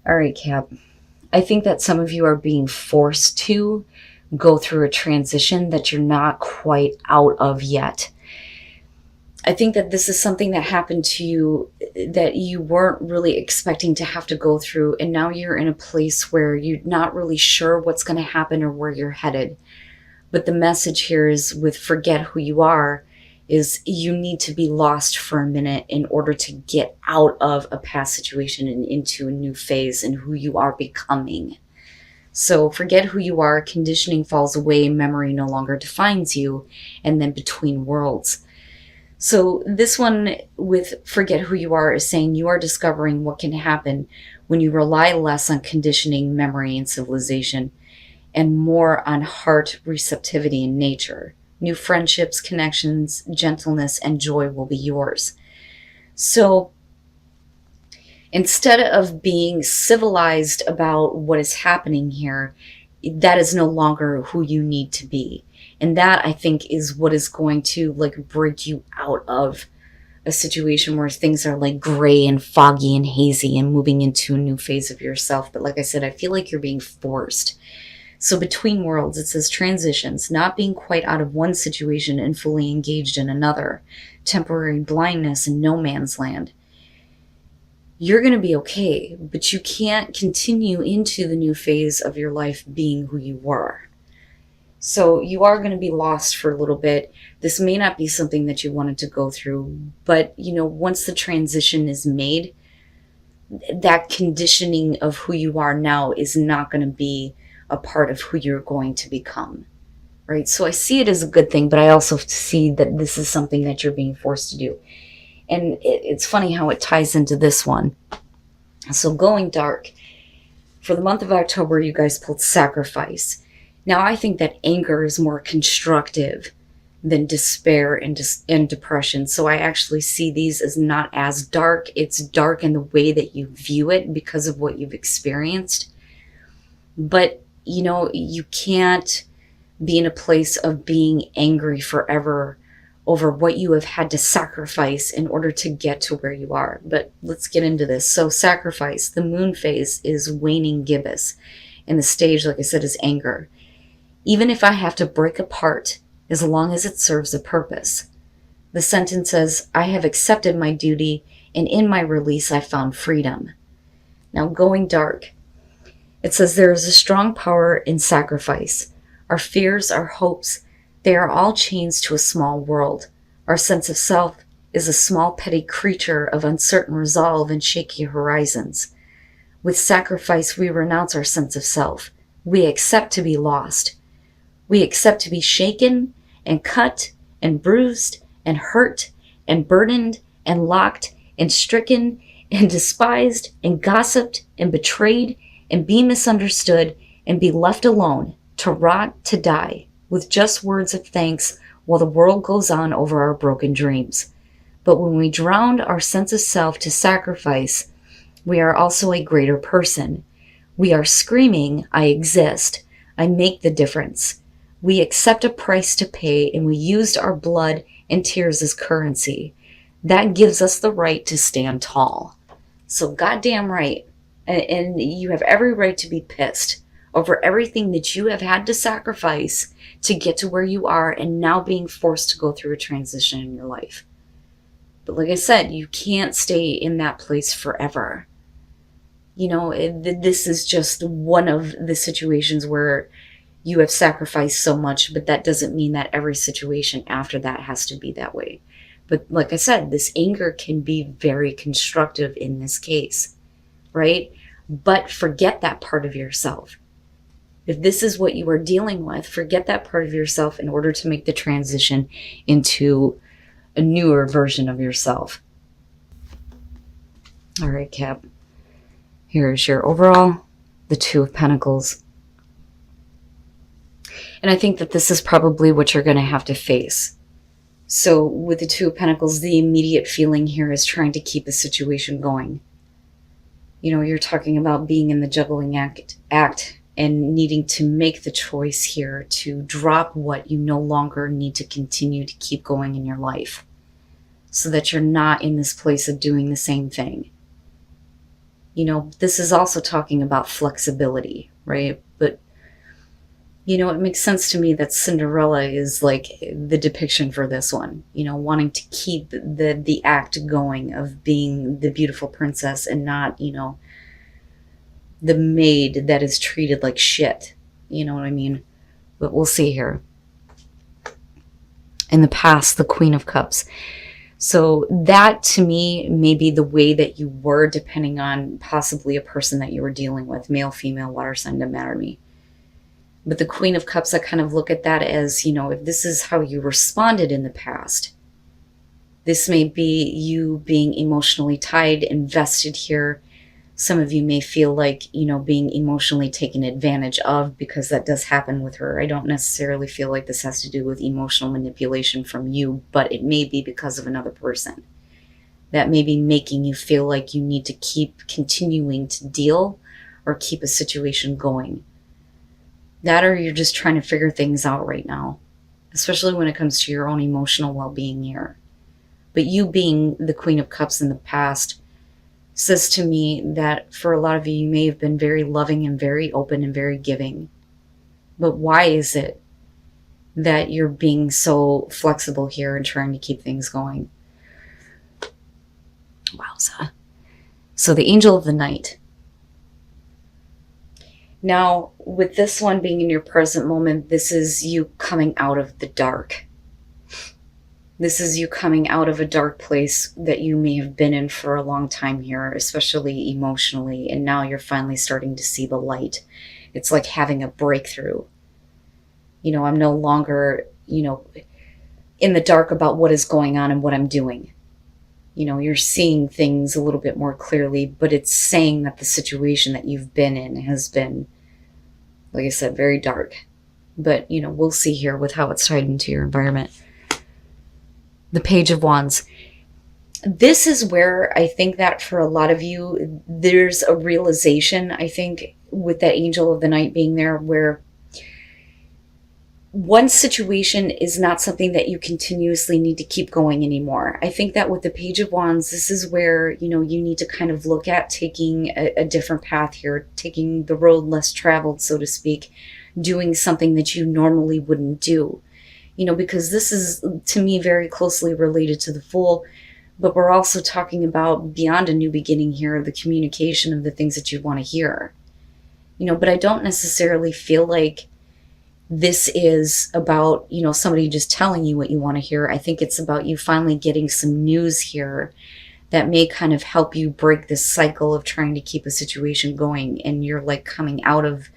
All right, Cap. I think that some of you are being forced to go through a transition that you're not quite out of yet. I think that this is something that happened to you that you weren't really expecting to have to go through, and now you're in a place where you're not really sure what's going to happen or where you're headed. But the message here is with forget who you are, is you need to be lost for a minute in order to get out of a past situation and into a new phase in who you are becoming. So forget who you are, conditioning falls away, memory no longer defines you, and then between worlds. So this one with forget who you are is saying you are discovering what can happen when you rely less on conditioning, memory, and civilization, and more on heart receptivity and nature. New friendships, connections, gentleness, and joy will be yours. So instead of being civilized about what is happening here, that is no longer who you need to be. And that, I think, is what is going to break you out of a situation where things are gray and foggy and hazy and moving into a new phase of yourself. But like I said, I feel like you're being forced. So between worlds, it says transitions, not being quite out of one situation and fully engaged in another, temporary blindness and no man's land. You're going to be okay, but you can't continue into the new phase of your life being who you were. So you are going to be lost for a little bit. This may not be something that you wanted to go through, but once the transition is made, that conditioning of who you are now is not going to be a part of who you're going to become, right? So I see it as a good thing, but I also see that this is something that you're being forced to do. And it's funny how it ties into this one. So going dark. For the month of October, you guys pulled sacrifice. Now, I think that anger is more constructive than despair and depression. So I actually see these as not as dark. It's dark in the way that you view it because of what you've experienced. But, you can't be in a place of being angry forever over what you have had to sacrifice in order to get to where you are. But let's get into this. So sacrifice, the moon phase is waning gibbous. And the stage, like I said, is anger. Even if I have to break apart, as long as it serves a purpose. The sentence says, I have accepted my duty, and in my release I found freedom. Now going dark. It says there is a strong power in sacrifice. Our fears, our hopes, they are all chains to a small world. Our sense of self is a small petty creature of uncertain resolve and shaky horizons. With sacrifice we renounce our sense of self. We accept to be lost. We accept to be shaken and cut and bruised and hurt and burdened and locked and stricken and despised and gossiped and betrayed and be misunderstood and be left alone to rot, to die, with just words of thanks while the world goes on over our broken dreams. But when we drown our sense of self to sacrifice, we are also a greater person. We are screaming, I exist. I make the difference. We accept a price to pay, and we used our blood and tears as currency. That gives us the right to stand tall. So goddamn right. And you have every right to be pissed over everything that you have had to sacrifice to get to where you are and now being forced to go through a transition in your life. But like I said, you can't stay in that place forever. This is just one of the situations where you have sacrificed so much, but that doesn't mean that every situation after that has to be that way. But like I said, this anger can be very constructive in this case, right? But forget that part of yourself. If this is what you are dealing with, forget that part of yourself in order to make the transition into a newer version of yourself. All right, Cap. Here's your overall, the Two of Pentacles. And I think that this is probably what you're going to have to face. So with the Two of Pentacles, the immediate feeling here is trying to keep the situation going. You're talking about being in the juggling act and needing to make the choice here to drop what you no longer need to continue to keep going in your life so that you're not in this place of doing the same thing. This is also talking about flexibility, right? But, it makes sense to me that Cinderella is like the depiction for this one, wanting to keep the act going of being the beautiful princess and not, the maid that is treated like shit. You know what I mean? But we'll see here. In the past, the Queen of Cups. So that to me may be the way that you were, depending on possibly a person that you were dealing with, male, female, water sign, doesn't matter to me. But the Queen of Cups, I kind of look at that as, if this is how you responded in the past, this may be you being emotionally tied, invested here. Some of you may feel like, being emotionally taken advantage of, because that does happen with her. I don't necessarily feel like this has to do with emotional manipulation from you, but it may be because of another person. That may be making you feel like you need to keep continuing to deal or keep a situation going. That, or you're just trying to figure things out right now, especially when it comes to your own emotional well-being here. But you being the Queen of Cups in the past says to me that for a lot of you, you may have been very loving and very open and very giving. But why is it that you're being so flexible here and trying to keep things going? Wowza. So the Angel of the Night. Now, with this one being in your present moment, this is you coming out of the dark. This is you coming out of a dark place that you may have been in for a long time here, especially emotionally, and now you're finally starting to see the light. It's like having a breakthrough. I'm no longer, in the dark about what is going on and what I'm doing. You're seeing things a little bit more clearly, but it's saying that the situation that you've been in has been, like I said, very dark. But, we'll see here with how it's tied into your environment. The Page of Wands. This is where I think that for a lot of you, there's a realization, I think, with that Angel of the Night being there, where one situation is not something that you continuously need to keep going anymore. I think that with the Page of Wands, this is where, you need to kind of look at taking a different path here, taking the road less traveled, so to speak, doing something that you normally wouldn't do. Because this is, to me, very closely related to the Fool, but we're also talking about beyond a new beginning here, the communication of the things that you want to hear. But I don't necessarily feel like this is about, somebody just telling you what you want to hear. I think it's about you finally getting some news here that may kind of help you break this cycle of trying to keep a situation going. And you're like coming out of,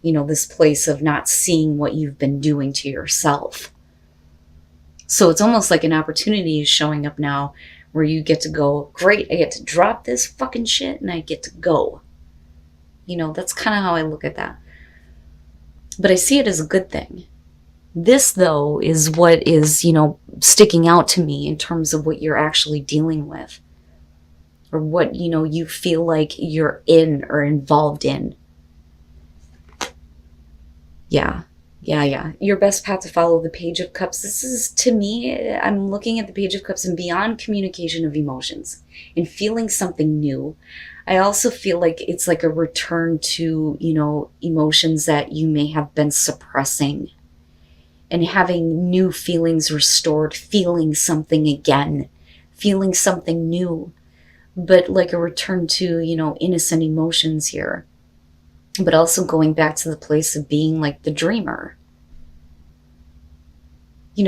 this place of not seeing what you've been doing to yourself. So it's almost like an opportunity is showing up now where you get to go, great, I get to drop this fucking shit and I get to go. That's kind of how I look at that. But I see it as a good thing. This, though, is what is, sticking out to me in terms of what you're actually dealing with. Or what, you feel like you're in or involved in. Yeah. Your best path to follow, the Page of Cups. This is, to me, I'm looking at the Page of Cups and beyond communication of emotions and feeling something new. I also feel like it's like a return to, emotions that you may have been suppressing and having new feelings restored, feeling something again, feeling something new, but like a return to, innocent emotions here, but also going back to the place of being like the dreamer.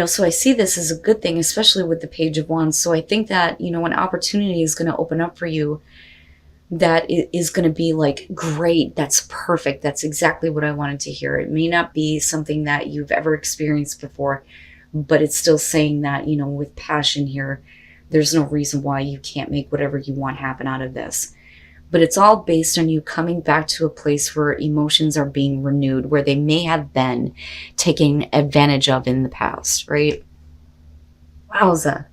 So I see this as a good thing, especially with the Page of Wands. So I think that, an opportunity is going to open up for you that is going to be like, great, that's perfect. That's exactly what I wanted to hear. It may not be something that you've ever experienced before, but it's still saying that, with passion here, there's no reason why you can't make whatever you want happen out of this. But it's all based on you coming back to a place where emotions are being renewed, where they may have been taken advantage of in the past, right? Wowza.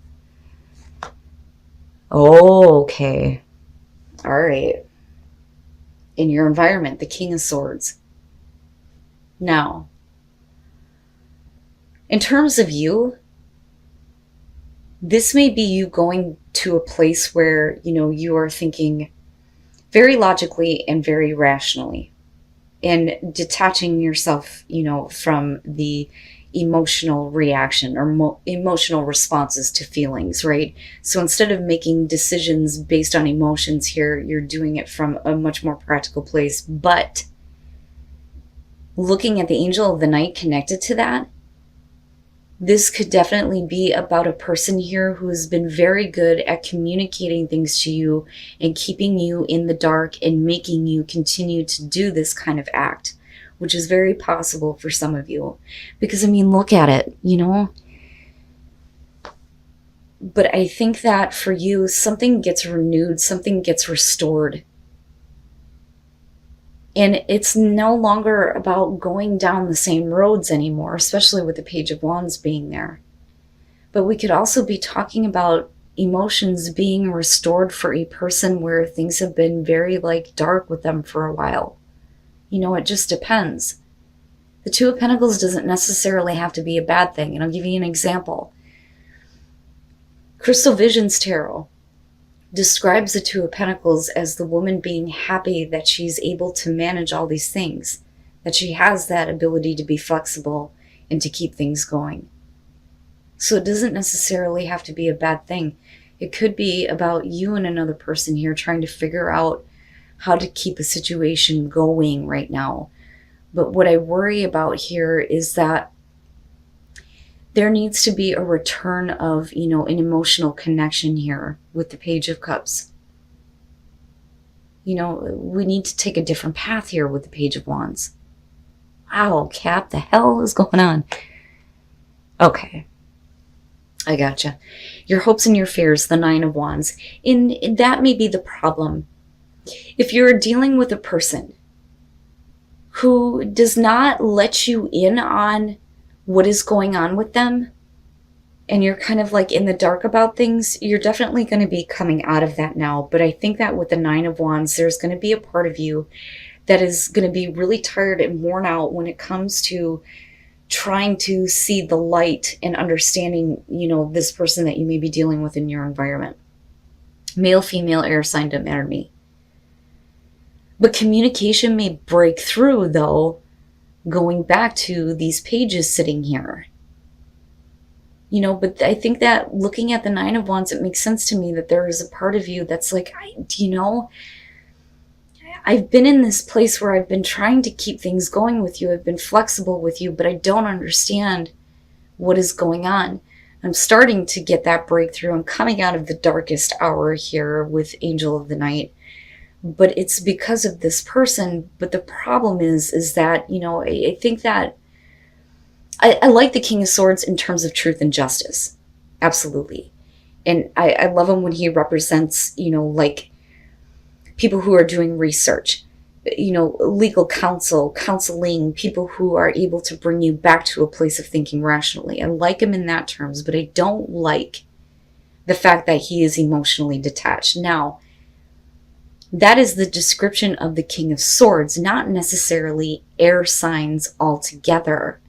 Oh, okay. All right. In your environment, the King of Swords. Now, in terms of you, this may be you going to a place where, you are thinking very logically and very rationally, and detaching yourself, from the emotional reaction or emotional responses to feelings, right? So instead of making decisions based on emotions here, you're doing it from a much more practical place. But looking at the angel of the night connected to that, this could definitely be about a person here who has been very good at communicating things to you and keeping you in the dark and making you continue to do this kind of act, which is very possible for some of you. Because, I mean, look at it, But I think that for you, something gets renewed, something gets restored. And it's no longer about going down the same roads anymore, especially with the Page of Wands being there. But we could also be talking about emotions being restored for a person where things have been very dark with them for a while. It just depends. The Two of Pentacles doesn't necessarily have to be a bad thing. And I'll give you an example. Crystal Visions Tarot describes the Two of Pentacles as the woman being happy that she's able to manage all these things, that she has that ability to be flexible and to keep things going. So it doesn't necessarily have to be a bad thing. It could be about you and another person here trying to figure out how to keep a situation going right now. But what I worry about here is that there needs to be a return of, an emotional connection here with the Page of Cups. We need to take a different path here with the Page of Wands. Wow, Cap, the hell is going on? Okay. I gotcha. Your hopes and your fears, the Nine of Wands. And that may be the problem. If you're dealing with a person who does not let you in on what is going on with them, and you're kind of in the dark about things, you're definitely going to be coming out of that now. But I think that with the Nine of Wands, there's going to be a part of you that is going to be really tired and worn out when it comes to trying to see the light and understanding, this person that you may be dealing with in your environment. Male, female, air sign, doesn't matter to me. But communication may break through, though, going back to these pages sitting here. But I think that looking at the Nine of Wands, it makes sense to me that there is a part of you that's I've been in this place where I've been trying to keep things going with you. I've been flexible with you, but I don't understand what is going on. I'm starting to get that breakthrough. I'm coming out of the darkest hour here with Angel of the Night. But it's because of this person. But the problem is that, I think that I like the King of Swords in terms of truth and justice. Absolutely. And I love him when he represents, people who are doing research, legal counsel, counseling, people who are able to bring you back to a place of thinking rationally. I like him in that terms, but I don't like the fact that he is emotionally detached. Now, that is the description of the King of Swords, not necessarily air signs altogether.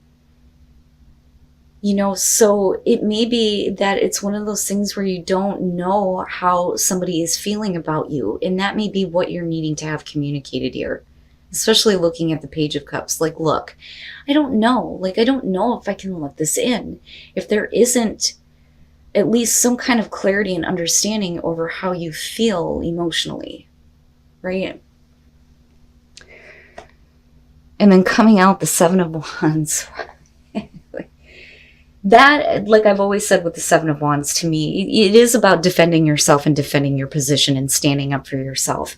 So it may be that it's one of those things where you don't know how somebody is feeling about you. And that may be what you're needing to have communicated here, especially looking at the Page of Cups. Look, I don't know. I don't know if I can let this in. If there isn't at least some kind of clarity and understanding over how you feel emotionally, right? And then coming out the Seven of Wands. That, I've always said with the Seven of Wands, to me, it is about defending yourself and defending your position and standing up for yourself,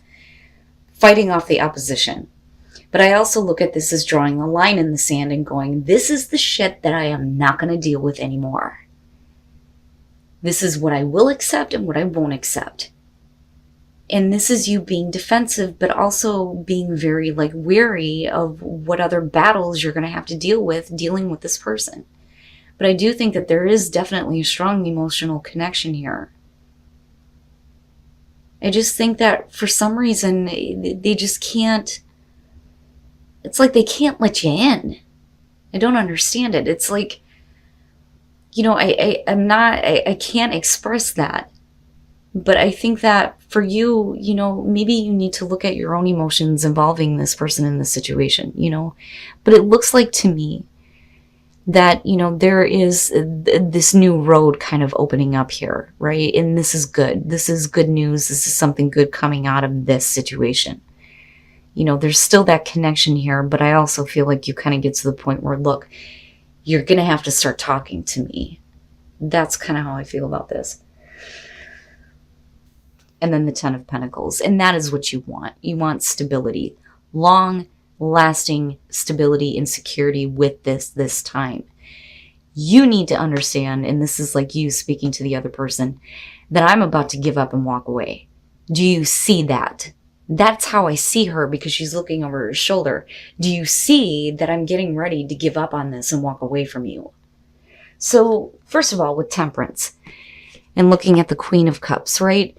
fighting off the opposition. But I also look at this as drawing a line in the sand and going, this is the shit that I am not going to deal with anymore. This is what I will accept and what I won't accept. And this is you being defensive, but also being very wary of what other battles you're going to have to deal with dealing with this person. But I do think that there is definitely a strong emotional connection here. I just think that for some reason, they just can't, it's they can't let you in. I don't understand it. It's I can't express that. But I think that for you, maybe you need to look at your own emotions involving this person in this situation, But it looks like to me that, there is this new road kind of opening up here, right? And this is good. This is good news. This is something good coming out of this situation. There's still that connection here, but I also feel like you kind of get to the point where, look, you're going to have to start talking to me. That's kind of how I feel about this. And then the Ten of Pentacles. And that is what you want. You want stability. Long lasting stability and security with this time. You need to understand, and this is like you speaking to the other person, that I'm about to give up and walk away. Do you see that? That's how I see her, because she's looking over her shoulder. Do you see that I'm getting ready to give up on this and walk away from you? So first of all, with Temperance and looking at the Queen of Cups, right?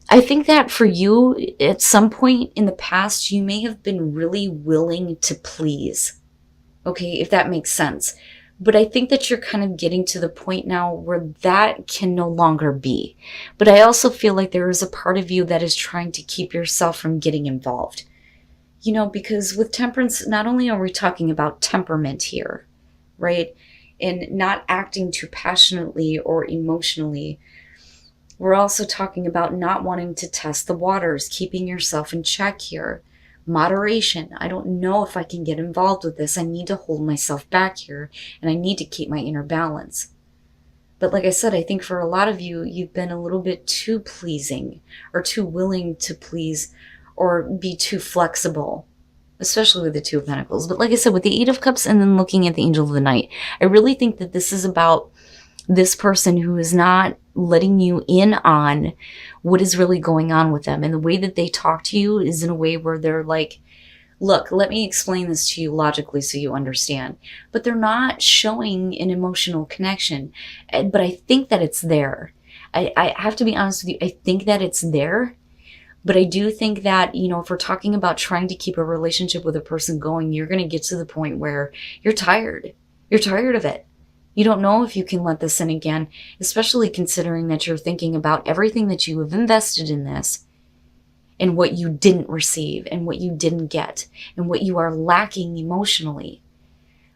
I think that for you, at some point in the past, you may have been really willing to please. Okay, if that makes sense. But I think that you're kind of getting to the point now where that can no longer be. But I also feel like there is a part of you that is trying to keep yourself from getting involved. Because with Temperance, not only are we talking about temperament here, right? And not acting too passionately or emotionally, we're also talking about not wanting to test the waters, keeping yourself in check here. Moderation. I don't know if I can get involved with this. I need to hold myself back here, and I need to keep my inner balance. But like I said, I think for a lot of you, you've been a little bit too pleasing or too willing to please or be too flexible, especially with the Two of Pentacles. But like I said, with the Eight of Cups and then looking at the Angel of the Night, I really think that this is about this person who is not letting you in on what is really going on with them. And the way that they talk to you is in a way where they're like, look, let me explain this to you logically so you understand. But they're not showing an emotional connection. But I think that it's there. I have to be honest with you. I think that it's there. But I do think that, if we're talking about trying to keep a relationship with a person going, you're going to get to the point where you're tired. You're tired of it. You don't know if you can let this in again, especially considering that you're thinking about everything that you have invested in this and what you didn't receive and what you didn't get and what you are lacking emotionally.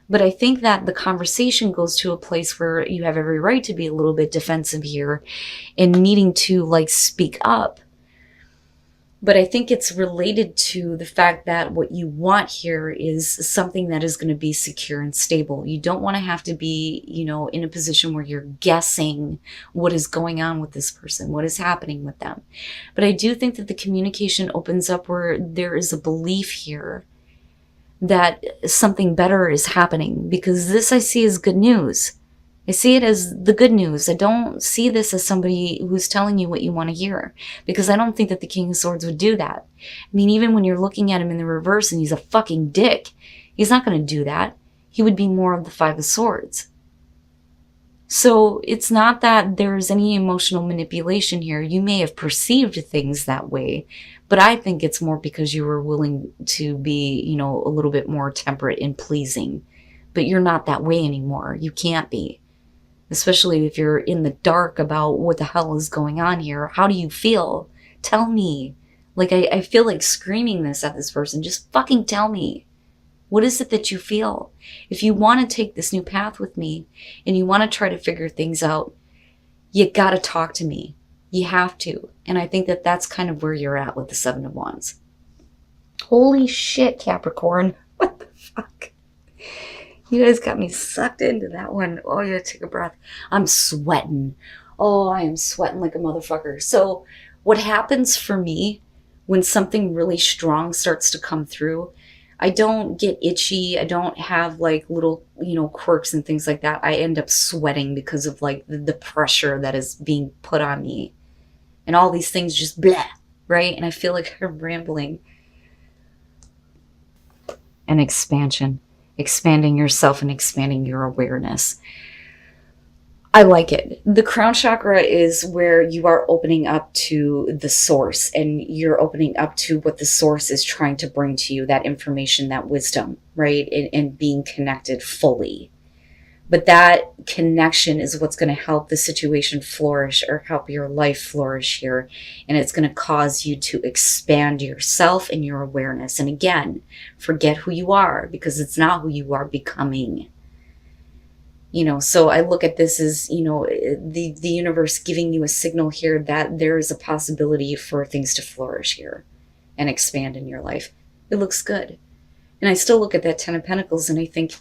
But I think that the conversation goes to a place where you have every right to be a little bit defensive here and needing to speak up. But I think it's related to the fact that what you want here is something that is going to be secure and stable. You don't want to have to be, in a position where you're guessing what is going on with this person, what is happening with them. But I do think that the communication opens up where there is a belief here that something better is happening, because this I see as good news. I see it as the good news. I don't see this as somebody who's telling you what you want to hear, because I don't think that the King of Swords would do that. I mean, even when you're looking at him in the reverse and he's a fucking dick, he's not going to do that. He would be more of the Five of Swords. So it's not that there's any emotional manipulation here. You may have perceived things that way, but I think it's more because you were willing to be, a little bit more temperate and pleasing. But you're not that way anymore. You can't be. Especially if you're in the dark about what the hell is going on here. How do you feel? Tell me. I feel like screaming this at this person. Just fucking tell me. What is it that you feel? If you want to take this new path with me and you want to try to figure things out, you got to talk to me. You have to. And I think that that's kind of where you're at with the Seven of Wands. Holy shit, Capricorn. What the fuck? You guys got me sucked into that one. Oh, you gotta take a breath. I'm sweating. Oh, I am sweating like a motherfucker. So what happens for me when something really strong starts to come through, I don't get itchy. I don't have little, quirks and things like that. I end up sweating because of the pressure that is being put on me. And all these things just blah, right? And I feel like I'm rambling. An expansion. Expanding yourself and expanding your awareness. I like it. The crown chakra is where you are opening up to the source, and you're opening up to what the source is trying to bring to you, that information, that wisdom, right? And being connected fully. But that connection is what's going to help the situation flourish, or help your life flourish here. And it's going to cause you to expand yourself and your awareness. And again, forget who you are, because it's not who you are becoming. So I look at this as, the universe giving you a signal here that there is a possibility for things to flourish here and expand in your life. It looks good. And I still look at that 10 of Pentacles and I think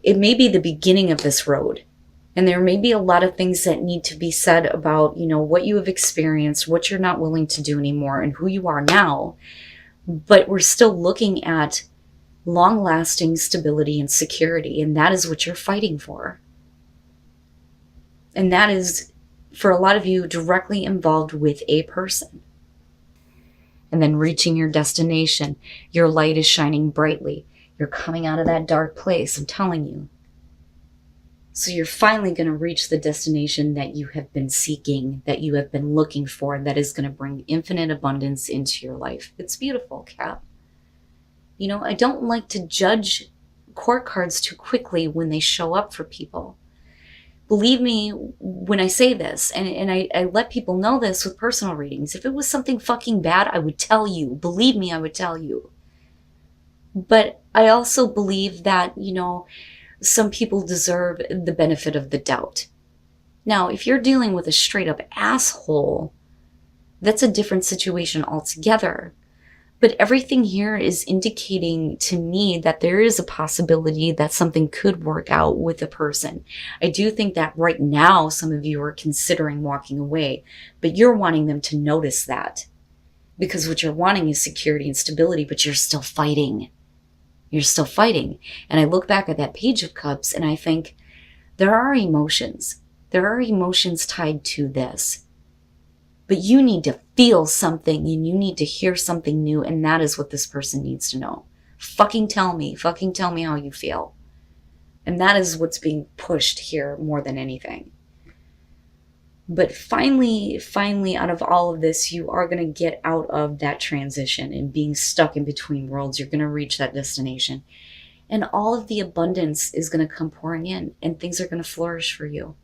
it may be the beginning of this road. And there may be a lot of things that need to be said about, what you have experienced, what you're not willing to do anymore, and who you are now. But we're still looking at long-lasting stability and security, and that is what you're fighting for. And that is, for a lot of you, directly involved with a person. And then reaching your destination, your light is shining brightly. You're coming out of that dark place, I'm telling you. So you're finally going to reach the destination that you have been seeking, that you have been looking for, that is going to bring infinite abundance into your life. It's beautiful, Cap. I don't like to judge court cards too quickly when they show up for people. Believe me when I say this, and I let people know this with personal readings. If it was something fucking bad, I would tell you. Believe me, I would tell you. But I also believe that, some people deserve the benefit of the doubt. Now, if you're dealing with a straight up asshole, that's a different situation altogether. But everything here is indicating to me that there is a possibility that something could work out with a person. I do think that right now some of you are considering walking away, but you're wanting them to notice that. Because what you're wanting is security and stability, but you're still fighting. You're still fighting. And I look back at that Page of Cups and I think there are emotions. There are emotions tied to this. But you need to feel something and you need to hear something new, and that is what this person needs to know. Fucking tell me how you feel. And that is what's being pushed here more than anything. But finally, out of all of this, you are going to get out of that transition and being stuck in between worlds. You're going to reach that destination. And all of the abundance is going to come pouring in, and things are going to flourish for you.